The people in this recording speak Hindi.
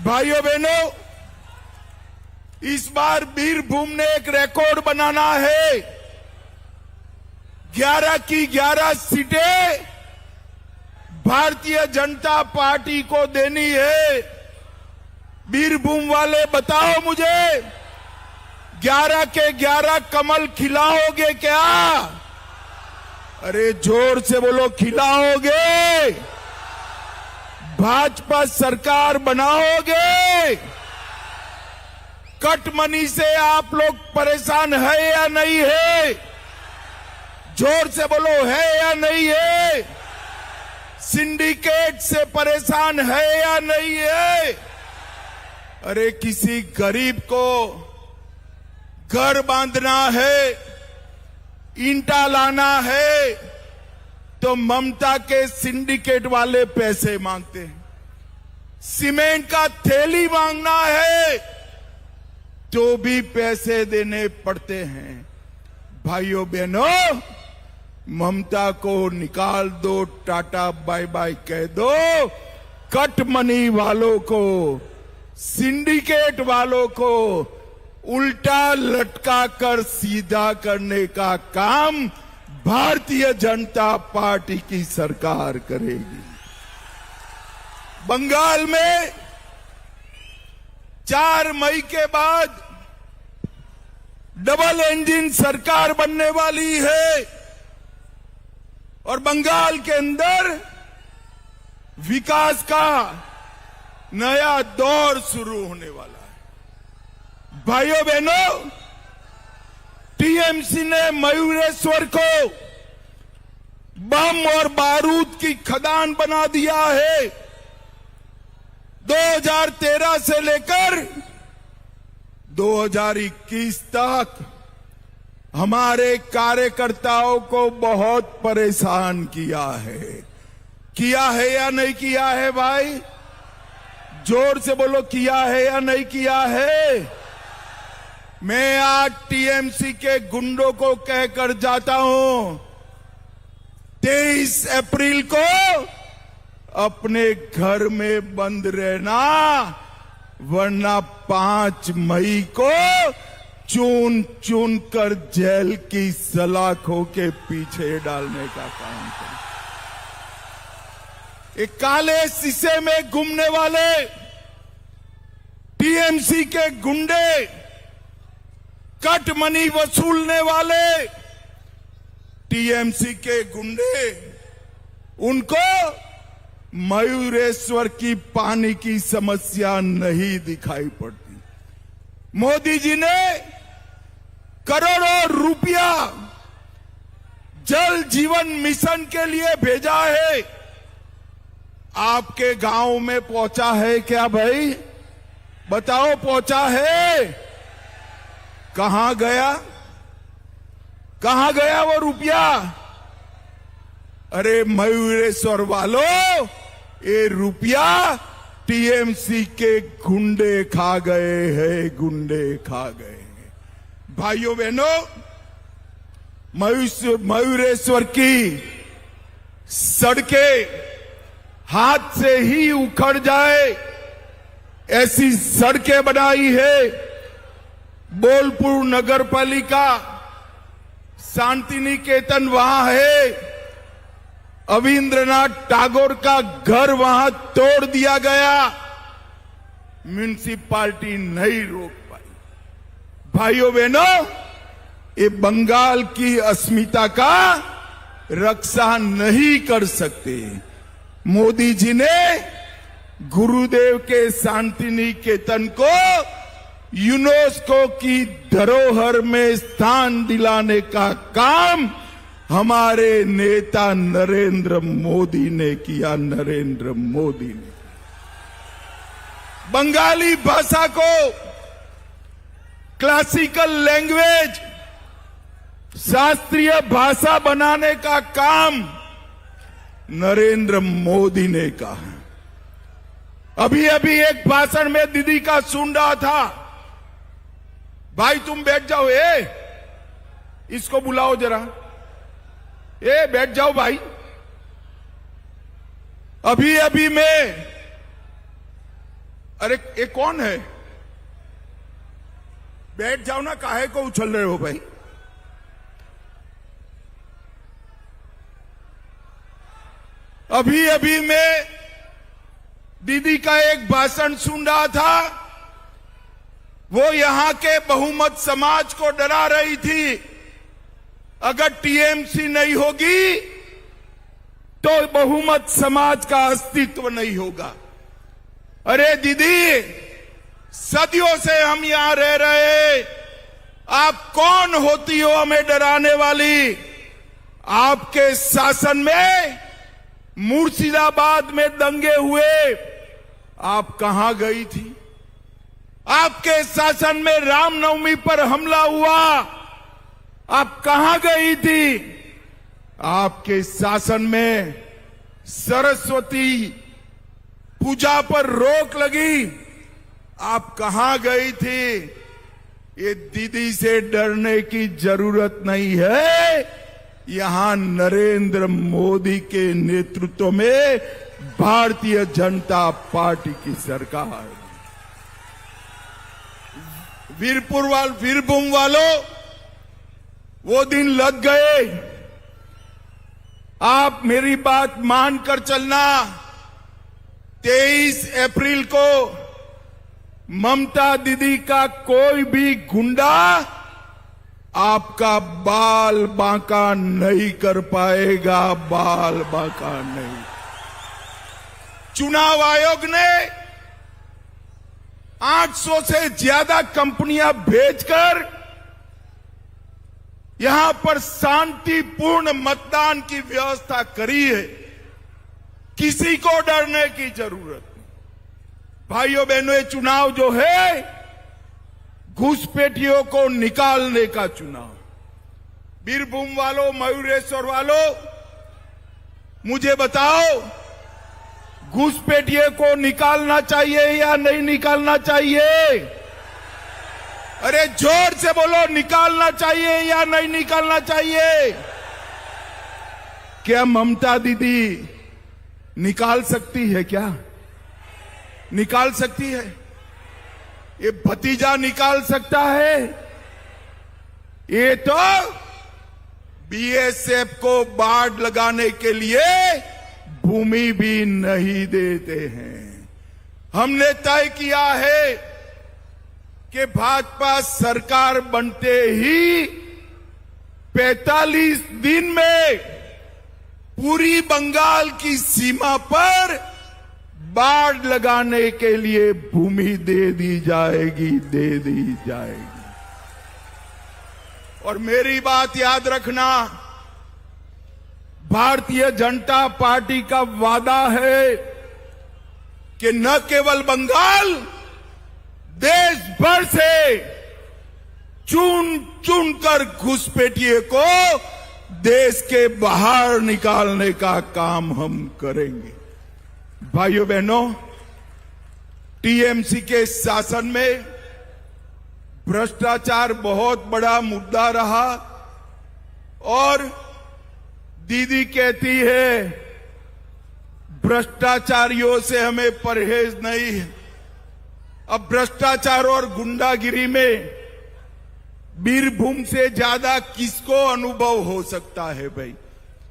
भाइयों बहनों, इस बार बीरभूम ने एक रिकॉर्ड बनाना है। 11 की 11 सीटें भारतीय जनता पार्टी को देनी है। बीरभूम वाले बताओ मुझे, 11 के 11 कमल खिलाओगे क्या? अरे जोर से बोलो, खिलाओगे? भाजपा सरकार बनाओगे? कट मनी से आप लोग परेशान है या नहीं है? जोर से बोलो, है या नहीं है? सिंडिकेट से परेशान है या नहीं है? अरे किसी गरीब को घर बांधना है, ईंटा लाना है, तो ममता के सिंडिकेट वाले पैसे मांगते हैं। सीमेंट का थैली मांगना है तो भी पैसे देने पड़ते हैं। भाइयों बहनों, ममता को निकाल दो, टाटा बाय बाय कह दो। कट मनी वालों को, सिंडिकेट वालों को उल्टा लटका कर सीधा करने का काम भारतीय जनता पार्टी की सरकार करेगी। बंगाल में 4 मई के बाद डबल इंजन सरकार बनने वाली है और बंगाल के अंदर विकास का नया दौर शुरू होने वाला है। भाइयों बहनों, टीएमसी ने मयूरेश्वर को बम और बारूद की खदान बना दिया है। 2013 से लेकर 2021 तक हमारे कार्यकर्ताओं को बहुत परेशान किया है या नहीं किया है? भाई जोर से बोलो, किया है या नहीं किया है? मैं आज टीएमसी के गुंडों को कहकर जाता हूं, 23 अप्रैल को अपने घर में बंद रहना, वरना 5 मई को चुन चुन कर जेल की सलाखों के पीछे डालने का काम करें। एक काले शीशे में घूमने वाले टीएमसी के गुंडे, कट मनी वसूलने वाले टीएमसी के गुंडे, उनको मयूरेश्वर की पानी की समस्या नहीं दिखाई पड़ती। मोदी जी ने करोड़ों रुपया जल जीवन मिशन के लिए भेजा है। आपके गांव में पहुंचा है क्या भाई? बताओ, पहुंचा है? कहां गया? कहां गया वो रुपया? अरे मयूरेश्वर वालों, ये रुपया टीएमसी के गुंडे खा गए हैं, गुंडे खा गए हैं। भाइयों बहनों, मयूरेश्वर की सड़कें हाथ से ही उखड़ जाए ऐसी सड़कें बनाई है। बोलपुर नगर पालिका, शांति निकेतन वहां है, रविंद्रनाथ टैगोर का घर वहां तोड़ दिया गया, म्युनिसिपैलिटी नहीं रोक पाई। भाइयों बहनों, ये बंगाल की अस्मिता का रक्षा नहीं कर सकते। मोदी जी ने गुरुदेव के शांति निकेतन को यूनेस्को की धरोहर में स्थान दिलाने का काम हमारे नेता नरेंद्र मोदी ने किया। नरेंद्र मोदी ने बंगाली भाषा को क्लासिकल लैंग्वेज, शास्त्रीय भाषा बनाने का काम नरेंद्र मोदी ने कहा। अभी अभी एक भाषण में दीदी का सुन रहा था, भाई तुम बैठ जाओ, इसको बुलाओ जरा, बैठ जाओ भाई। अभी अभी मैं अरे ये कौन है? बैठ जाओ ना, काहे को उछल रहे हो भाई? अभी अभी मैं दीदी का एक भाषण सुन रहा था। वो यहां के बहुमत समाज को डरा रही थी, अगर टीएमसी नहीं होगी तो बहुमत समाज का अस्तित्व नहीं होगा। अरे दीदी, सदियों से हम यहां रह रहे, आप कौन होती हो हमें डराने वाली? आपके शासन में मुर्शिदाबाद में दंगे हुए, आप कहां गई थी? आपके शासन में रामनवमी पर हमला हुआ, आप कहां गई थी? आपके शासन में सरस्वती पूजा पर रोक लगी, आप कहां गई थी? ये दीदी से डरने की जरूरत नहीं है। यहां नरेंद्र मोदी के नेतृत्व में भारतीय जनता पार्टी की सरकार है। वीरभूम वालों, वो दिन लग गए। आप मेरी बात मानकर चलना। 23 अप्रैल को ममता दीदी का कोई भी गुंडा आपका बाल बांका नहीं कर पाएगा, बाल बांका नहीं। चुनाव आयोग ने 800 से ज्यादा कंपनियां भेजकर यहां पर शांतिपूर्ण मतदान की व्यवस्था करी है। किसी को डरने की जरूरत नहीं। भाइयों बहनों, ये चुनाव जो है घुसपैठियों को निकालने का चुनाव। वीरभूम वालों, मयूरेश्वर वालों, मुझे बताओ, घुसपैठियों को निकालना चाहिए या नहीं निकालना चाहिए? अरे जोर से बोलो, निकालना चाहिए या नहीं निकालना चाहिए? क्या ममता दीदी निकाल सकती है? क्या निकाल सकती है? ये भतीजा निकाल सकता है? ये तो बीएसएफ को बाढ़ लगाने के लिए भूमि भी नहीं देते हैं। हमने तय किया है कि भाजपा सरकार बनते ही 45 दिन में पूरी बंगाल की सीमा पर बाढ़ लगाने के लिए भूमि दे दी जाएगी, दे दी जाएगी। और मेरी बात याद रखना, भारतीय जनता पार्टी का वादा है कि न केवल बंगाल, देश भर से चुन चुन कर घुसपैठिए को देश के बाहर निकालने का काम हम करेंगे। भाइयों बहनों, टीएमसी के शासन में भ्रष्टाचार बहुत बड़ा मुद्दा रहा और दीदी कहती है भ्रष्टाचारियों से हमें परहेज नहीं है। अब भ्रष्टाचार और गुंडागिरी में वीरभूम से ज्यादा किसको अनुभव हो सकता है भाई?